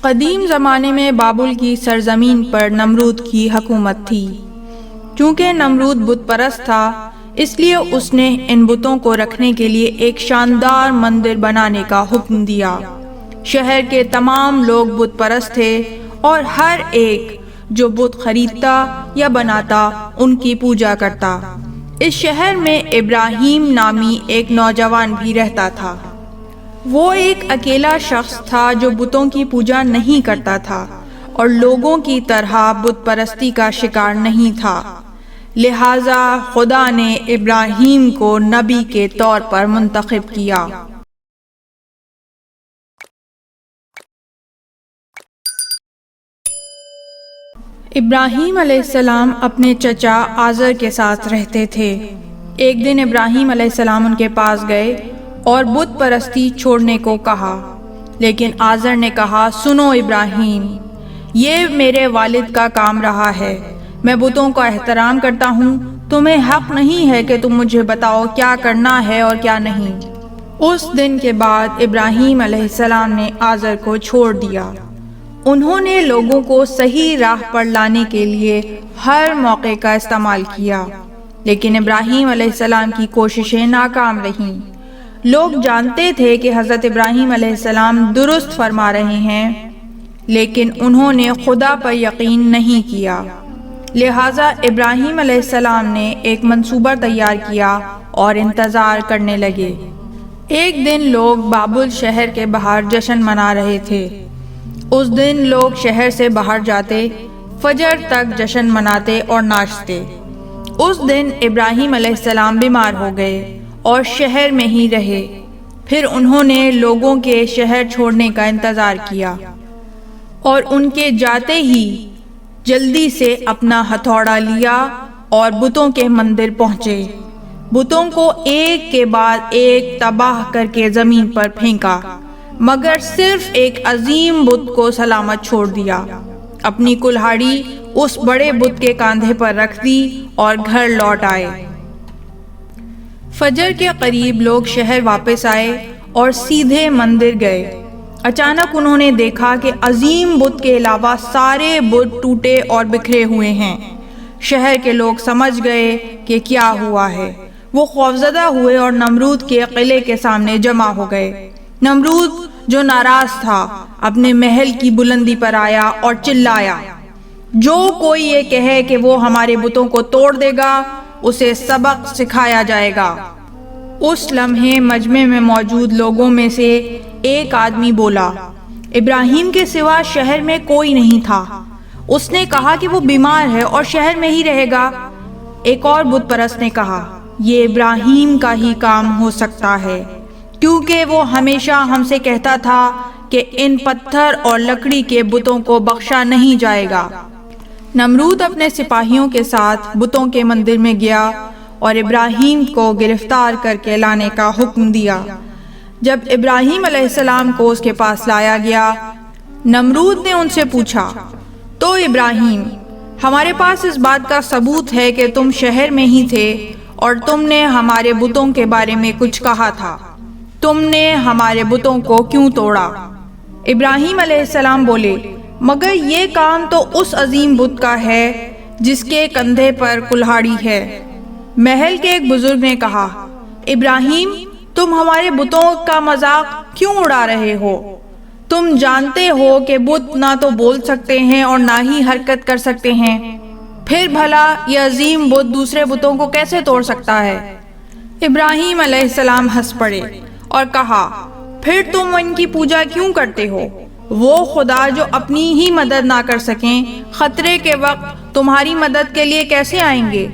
قدیم زمانے میں بابل کی سرزمین پر نمرود کی حکومت تھی۔ چونکہ نمرود بت پرست تھا، اس لیے اس نے ان بتوں کو رکھنے کے لیے ایک شاندار مندر بنانے کا حکم دیا۔ شہر کے تمام لوگ بت پرست تھے اور ہر ایک جو بت خریدتا یا بناتا ان کی پوجا کرتا۔ اس شہر میں ابراہیم نامی ایک نوجوان بھی رہتا تھا۔ وہ ایک اکیلا شخص تھا جو بتوں کی پوجا نہیں کرتا تھا اور لوگوں کی طرح بت پرستی کا شکار نہیں تھا، لہذا خدا نے ابراہیم کو نبی کے طور پر منتخب کیا۔ ابراہیم علیہ السلام اپنے چچا آزر کے ساتھ رہتے تھے۔ ایک دن ابراہیم علیہ السلام ان کے پاس گئے اور بت پرستی چھوڑنے کو کہا، لیکن آزر نے کہا، سنو ابراہیم، یہ میرے والد کا کام رہا ہے، میں بتوں کا احترام کرتا ہوں، تمہیں حق نہیں ہے کہ تم مجھے بتاؤ کیا کرنا ہے اور کیا نہیں۔ اس دن کے بعد ابراہیم علیہ السلام نے آزر کو چھوڑ دیا۔ انہوں نے لوگوں کو صحیح راہ پر لانے کے لیے ہر موقع کا استعمال کیا، لیکن ابراہیم علیہ السلام کی کوششیں ناکام رہیں۔ لوگ جانتے تھے کہ حضرت ابراہیم علیہ السلام درست فرما رہے ہیں، لیکن انہوں نے خدا پر یقین نہیں کیا، لہٰذا ابراہیم علیہ السلام نے ایک منصوبہ تیار کیا اور انتظار کرنے لگے۔ ایک دن لوگ بابل شہر کے باہر جشن منا رہے تھے۔ اس دن لوگ شہر سے باہر جاتے، فجر تک جشن مناتے اور ناچتے۔ اس دن ابراہیم علیہ السلام بیمار ہو گئے اور شہر میں ہی رہے۔ پھر انہوں نے لوگوں کے شہر چھوڑنے کا انتظار کیا اور ان کے جاتے ہی جلدی سے اپنا ہتھوڑا لیا اور بتوں کے مندر پہنچے۔ بتوں کو ایک کے بعد ایک تباہ کر کے زمین پر پھینکا، مگر صرف ایک عظیم بت کو سلامت چھوڑ دیا۔ اپنی کلہاڑی اس بڑے بت کے کاندھے پر رکھ دی اور گھر لوٹ آئے۔ فجر کے قریب لوگ شہر واپس آئے اور سیدھے مندر گئے۔ اچانک انہوں نے دیکھا کہ عظیم بت کے علاوہ سارے بت ٹوٹے اور بکھرے ہوئے ہیں۔ شہر کے لوگ سمجھ گئے کہ کیا ہوا ہے۔ وہ خوفزدہ ہوئے اور نمرود کے قلعے کے سامنے جمع ہو گئے۔ نمرود جو ناراض تھا اپنے محل کی بلندی پر آیا اور چلایا، جو کوئی یہ کہے کہ وہ ہمارے بتوں کو توڑ دے گا اسے سبق سکھایا جائے گا۔ اس لمحے مجمع میں موجود لوگوں میں سے ایک آدمی بولا، ابراہیم کے سوا شہر میں کوئی نہیں تھا، اس نے کہا کہ وہ بیمار ہے اور شہر میں ہی رہے گا۔ ایک اور بت پرست نے کہا، یہ ابراہیم کا ہی کام ہو سکتا ہے، کیونکہ وہ ہمیشہ ہم سے کہتا تھا کہ ان پتھر اور لکڑی کے بتوں کو بخشا نہیں جائے گا۔ نمرود اپنے سپاہیوں کے ساتھ بتوں کے مندر میں گیا اور ابراہیم کو گرفتار کر کے لانے کا حکم دیا۔ جب ابراہیم علیہ السلام کو اس کے پاس لایا گیا، نمرود نے ان سے پوچھا، تو ابراہیم، ہمارے پاس اس بات کا ثبوت ہے کہ تم شہر میں ہی تھے اور تم نے ہمارے بتوں کے بارے میں کچھ کہا تھا، تم نے ہمارے بتوں کو کیوں توڑا؟ ابراہیم علیہ السلام بولے، مگر یہ کام تو اس عظیم بت کا ہے جس کے کندھے پر کلہاڑی ہے۔ محل کے ایک بزرگ نے کہا، ابراہیم، تم ہمارے بتوں کا مذاق کیوں اڑا رہے ہو؟ تم جانتے ہو کہ بت نہ تو بول سکتے ہیں اور نہ ہی حرکت کر سکتے ہیں، پھر بھلا یہ عظیم بت دوسرے بتوں کو کیسے توڑ سکتا ہے؟ ابراہیم علیہ السلام ہنس پڑے اور کہا، پھر تم ان کی پوجا کیوں کرتے ہو؟ وہ خدا جو اپنی ہی مدد نہ کر سکیں، خطرے کے وقت تمہاری مدد کے لیے کیسے آئیں گے؟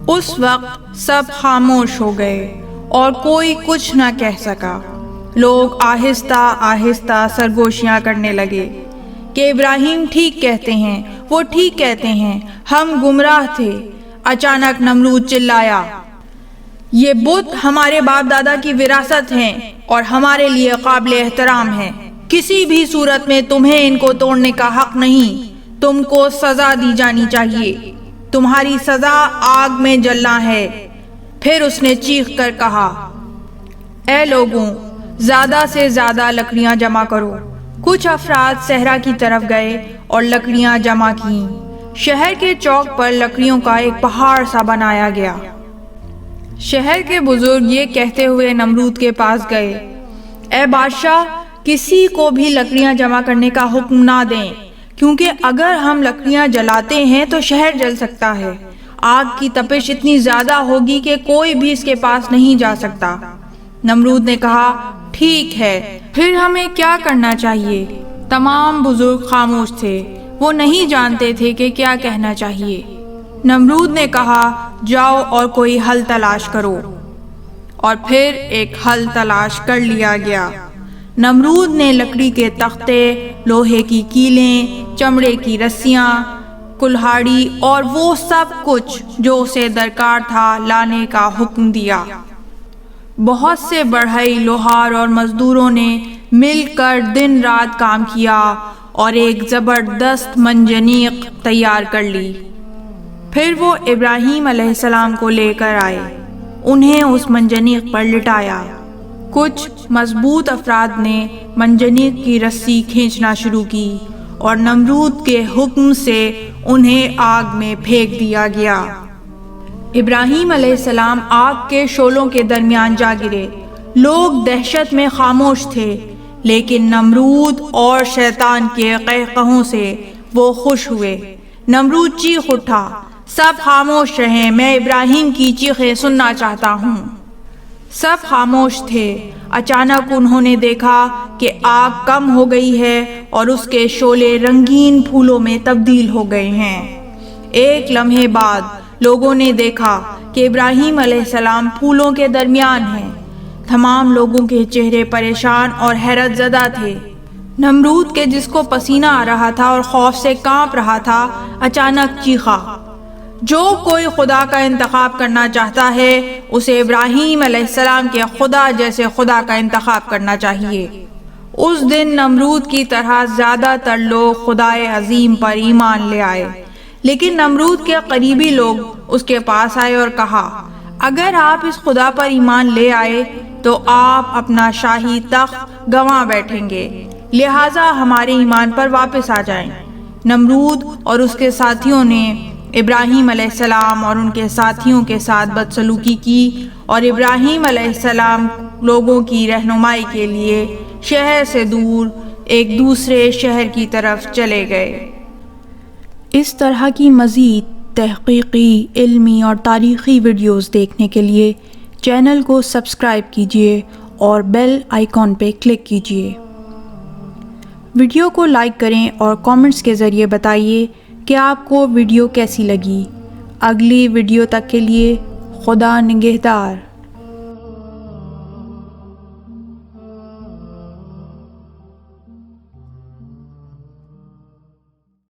اس وقت سب خاموش ہو گئے اور کوئی کچھ نہ کہہ سکا۔ لوگ آہستہ آہستہ سرگوشیاں کرنے لگے کہ ابراہیم ٹھیک کہتے ہیں، وہ ٹھیک کہتے ہیں، ہم گمراہ تھے۔ اچانک نمرود چلایا، یہ بت ہمارے باپ دادا کی وراثت ہیں اور ہمارے لیے قابل احترام ہیں، کسی بھی صورت میں تمہیں ان کو توڑنے کا حق نہیں، تم کو سزا دی جانی چاہیے، تمہاری سزا آگ میں جلنا ہے۔ پھر اس نے چیخ کر کہا، اے لوگوں، زیادہ سے زیادہ لکڑیاں جمع کرو، کچھ افراد صحرا کی طرف گئے اور لکڑیاں جمع کیں۔ شہر کے چوک پر لکڑیوں کا ایک پہاڑ سا بنایا گیا۔ شہر کے بزرگ یہ کہتے ہوئے نمرود کے پاس گئے، اے بادشاہ، کسی کو بھی لکڑیاں جمع کرنے کا حکم نہ دیں، کیونکہ اگر ہم لکڑیاں جلاتے ہیں تو شہر جل سکتا ہے۔ آگ کی تپش اتنی زیادہ ہوگی کہ کوئی بھی اس کے پاس نہیں جا سکتا۔ نمرود نے کہا، ٹھیک ہے، پھر ہمیں کیا کرنا چاہیے؟ تمام بزرگ خاموش تھے، وہ نہیں جانتے تھے کہ کیا کہنا چاہیے۔ نمرود نے کہا، جاؤ اور کوئی حل تلاش کرو۔ اور پھر ایک حل تلاش کر لیا گیا۔ نمرود نے لکڑی کے تختے، لوہے کی کیلیں، چمڑے کی رسیاں، کلہاڑی اور وہ سب کچھ جو اسے درکار تھا لانے کا حکم دیا۔ بہت سے بڑھئی، لوہار اور مزدوروں نے مل کر دن رات کام کیا اور ایک زبردست منجنیق تیار کر لی۔ پھر وہ ابراہیم علیہ السلام کو لے کر آئے، انہیں اس منجنیق پر لٹایا۔ کچھ مضبوط افراد نے منجنیق کی رسی کھینچنا شروع کی اور نمرود کے حکم سے انہیں آگ میں پھینک دیا گیا۔ ابراہیم علیہ السلام آگ کے شعلوں کے درمیان جا گرے۔ لوگ دہشت میں خاموش تھے، لیکن نمرود اور شیطان کے قہقہوں سے وہ خوش ہوئے۔ نمرود چیخ اٹھا، سب خاموش رہیں، میں ابراہیم کی چیخیں سننا چاہتا ہوں۔ سب خاموش تھے۔ اچانک انہوں نے دیکھا کہ آگ کم ہو گئی ہے اور اس کے شعلے رنگین پھولوں میں تبدیل ہو گئے ہیں۔ ایک لمحے بعد لوگوں نے دیکھا کہ ابراہیم علیہ السلام پھولوں کے درمیان ہیں۔ تمام لوگوں کے چہرے پریشان اور حیرت زدہ تھے۔ نمرود کے جس کو پسینہ آ رہا تھا اور خوف سے کانپ رہا تھا، اچانک چیخا، جو کوئی خدا کا انتخاب کرنا چاہتا ہے اسے ابراہیم علیہ السلام کے خدا جیسے خدا کا انتخاب کرنا چاہیے۔ اس دن نمرود کی طرح زیادہ تر لوگ خدائے عظیم پر ایمان لے آئے، لیکن نمرود کے قریبی لوگ اس کے پاس آئے اور کہا، اگر آپ اس خدا پر ایمان لے آئے تو آپ اپنا شاہی تخت گنوا بیٹھیں گے، لہٰذا ہمارے ایمان پر واپس آ جائیں۔ نمرود اور اس کے ساتھیوں نے ابراہیم علیہ السلام اور ان کے ساتھیوں کے ساتھ بدسلوکی کی اور ابراہیم علیہ السلام لوگوں کی رہنمائی کے لیے شہر سے دور ایک دوسرے شہر کی طرف چلے گئے۔ اس طرح کی مزید تحقیقی، علمی اور تاریخی ویڈیوز دیکھنے کے لیے چینل کو سبسکرائب کیجیے اور بیل آئیکن پہ کلک کیجیے۔ ویڈیو کو لائک کریں اور کامنٹس کے ذریعے بتائیے کہ آپ کو ویڈیو کیسی لگی۔ اگلی ویڈیو تک کے لیے خدا نگہدار۔